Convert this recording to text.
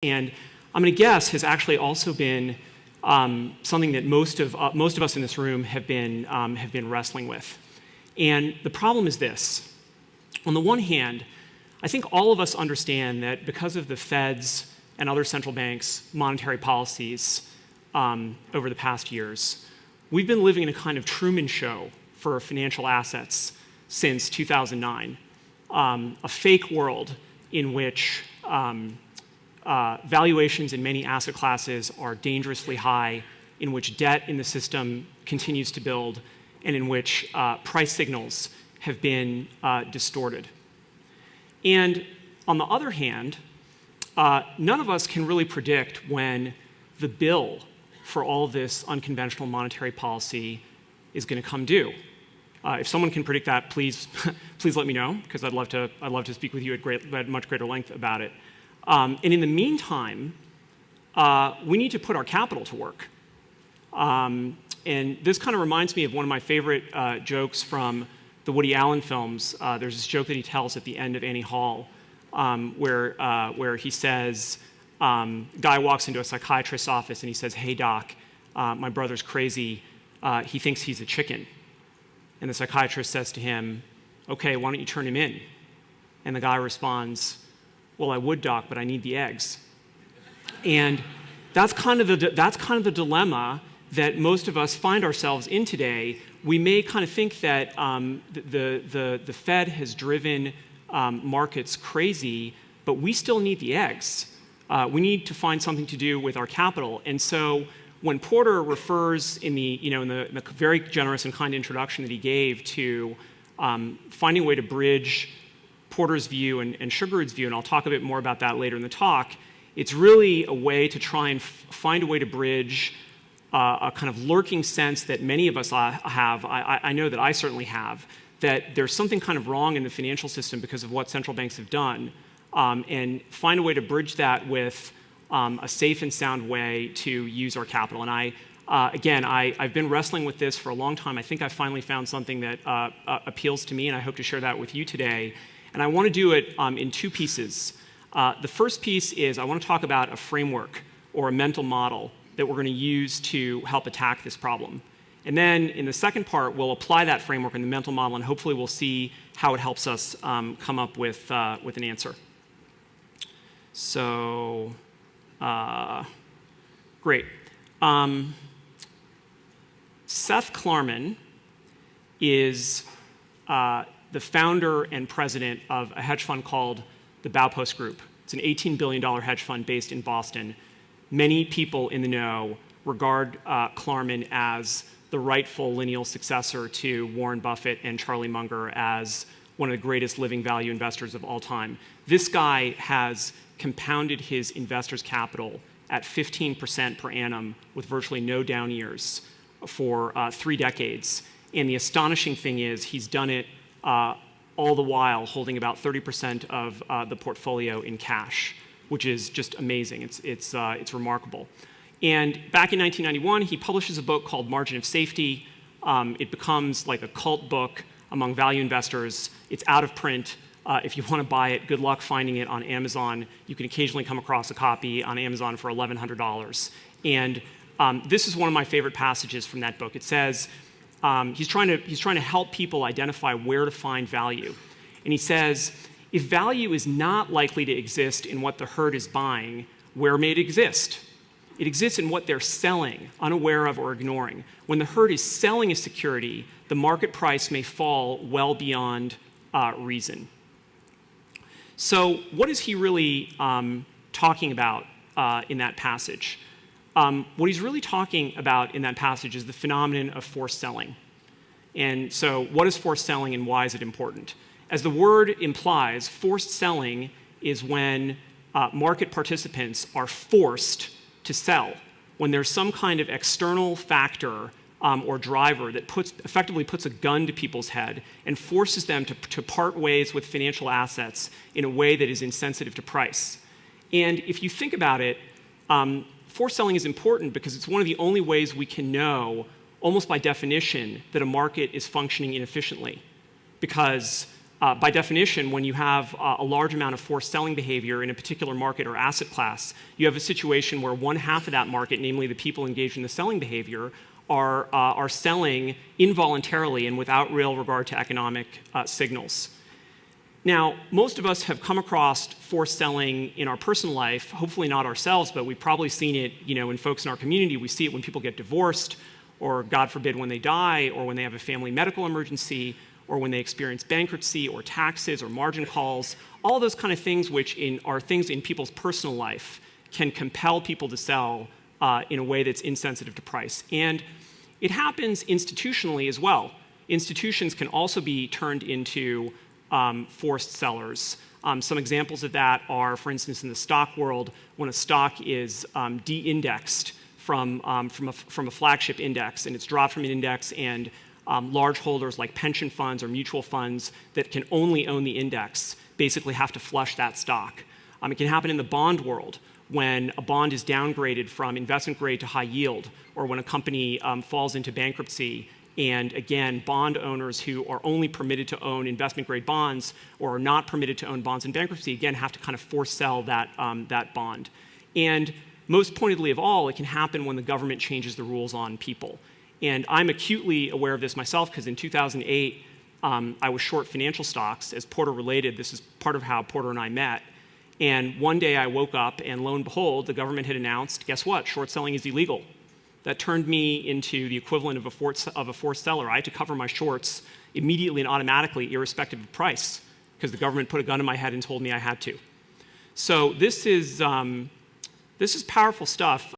And I'm going to guess has actually also been something that most of us in this room have been wrestling with. And the problem is this. On the one hand, I think all of us understand that because of the Fed's and other central banks' monetary policies over the past years, we've been living in a kind of Truman Show for financial assets since 2009, a fake world in which valuations in many asset classes are dangerously high, in which debt in the system continues to build, and in which price signals have been distorted. And on the other hand, none of us can really predict when the bill for all of this unconventional monetary policy is going to come due. If someone can predict that, please let me know, because I'd love to speak with you at much greater length about it. And in the meantime, we need to put our capital to work. And this kind of reminds me of one of my favorite jokes from the Woody Allen films. There's this joke that he tells at the end of Annie Hall, where he says, guy walks into a psychiatrist's office and he says, "Hey doc, my brother's crazy. He thinks he's a chicken." And the psychiatrist says to him, "Okay, why don't you turn him in?" And the guy responds, "Well, I would, doc, but I need the eggs." And that's kind of the dilemma that most of us find ourselves in today. We may kind of think that the Fed has driven markets crazy, but we still need the eggs. We need to find something to do with our capital. And so when Porter refers in the very generous and kind introduction that he gave to finding a way to bridge Porter's view and Sugarwood's view, and I'll talk a bit more about that later in the talk, it's really a way to try and find a way to bridge a kind of lurking sense that many of us have, I know that I certainly have, that there's something kind of wrong in the financial system because of what central banks have done, and find a way to bridge that with a safe and sound way to use our capital. And I've been wrestling with this for a long time. I think I finally found something that appeals to me, and I hope to share that with you today. And I want to do it in two pieces. The first piece is I want to talk about a framework or a mental model that we're going to use to help attack this problem. And then in the second part, we'll apply that framework and the mental model, and hopefully we'll see how it helps us come up with an answer. So, great. Seth Klarman is the founder and president of a hedge fund called the Baupost Group. It's an $18 billion hedge fund based in Boston. Many people in the know regard Klarman as the rightful lineal successor to Warren Buffett and Charlie Munger as one of the greatest living value investors of all time. This guy has compounded his investors' capital at 15% per annum with virtually no down years for 3 decades. And the astonishing thing is he's done it all the while holding about 30% of the portfolio in cash, which is just amazing. It's remarkable. And back in 1991, he publishes a book called Margin of Safety. It becomes like a cult book among value investors. It's out of print. If you want to buy it, good luck finding it on Amazon. You can occasionally come across a copy on Amazon for $1,100. And this is one of my favorite passages from that book. It says, he's trying to help people identify where to find value. And he says, if value is not likely to exist in what the herd is buying, where may it exist? It exists in what they're selling, unaware of or ignoring. When the herd is selling a security, the market price may fall well beyond reason. So what is he really talking about in that passage? What he's really talking about in that passage is the phenomenon of forced selling. And so what is forced selling and why is it important? As the word implies, forced selling is when market participants are forced to sell, when there's some kind of external factor or driver that effectively puts a gun to people's head and forces them to part ways with financial assets in a way that is insensitive to price. And if you think about it, forced selling is important because it's one of the only ways we can know, almost by definition, that a market is functioning inefficiently. Because By definition, when you have a large amount of forced selling behavior in a particular market or asset class, you have a situation where one half of that market, namely the people engaged in the selling behavior, are selling involuntarily and without real regard to economic signals. Now, most of us have come across forced selling in our personal life, hopefully not ourselves, but we've probably seen it, in folks in our community. We see it when people get divorced, or God forbid, when they die, or when they have a family medical emergency, or when they experience bankruptcy, or taxes, or margin calls. All those kind of things are things in people's personal life can compel people to sell in a way that's insensitive to price. And it happens institutionally as well. Institutions can also be turned into forced sellers. Some examples of that are, for instance, in the stock world, when a stock is de-indexed from a flagship index, and it's dropped from an index, and large holders like pension funds or mutual funds that can only own the index basically have to flush that stock. It can happen in the bond world when a bond is downgraded from investment grade to high yield, or when a company falls into bankruptcy. And again, bond owners who are only permitted to own investment-grade bonds or are not permitted to own bonds in bankruptcy, again, have to kind of force sell that bond. And most pointedly of all, it can happen when the government changes the rules on people. And I'm acutely aware of this myself because in 2008, I was short financial stocks. As Porter related, this is part of how Porter and I met. And one day I woke up and lo and behold, the government had announced, guess what? Short selling is illegal. That turned me into the equivalent of a forced seller. I had to cover my shorts immediately and automatically, irrespective of price, because the government put a gun in my head and told me I had to. So this is powerful stuff.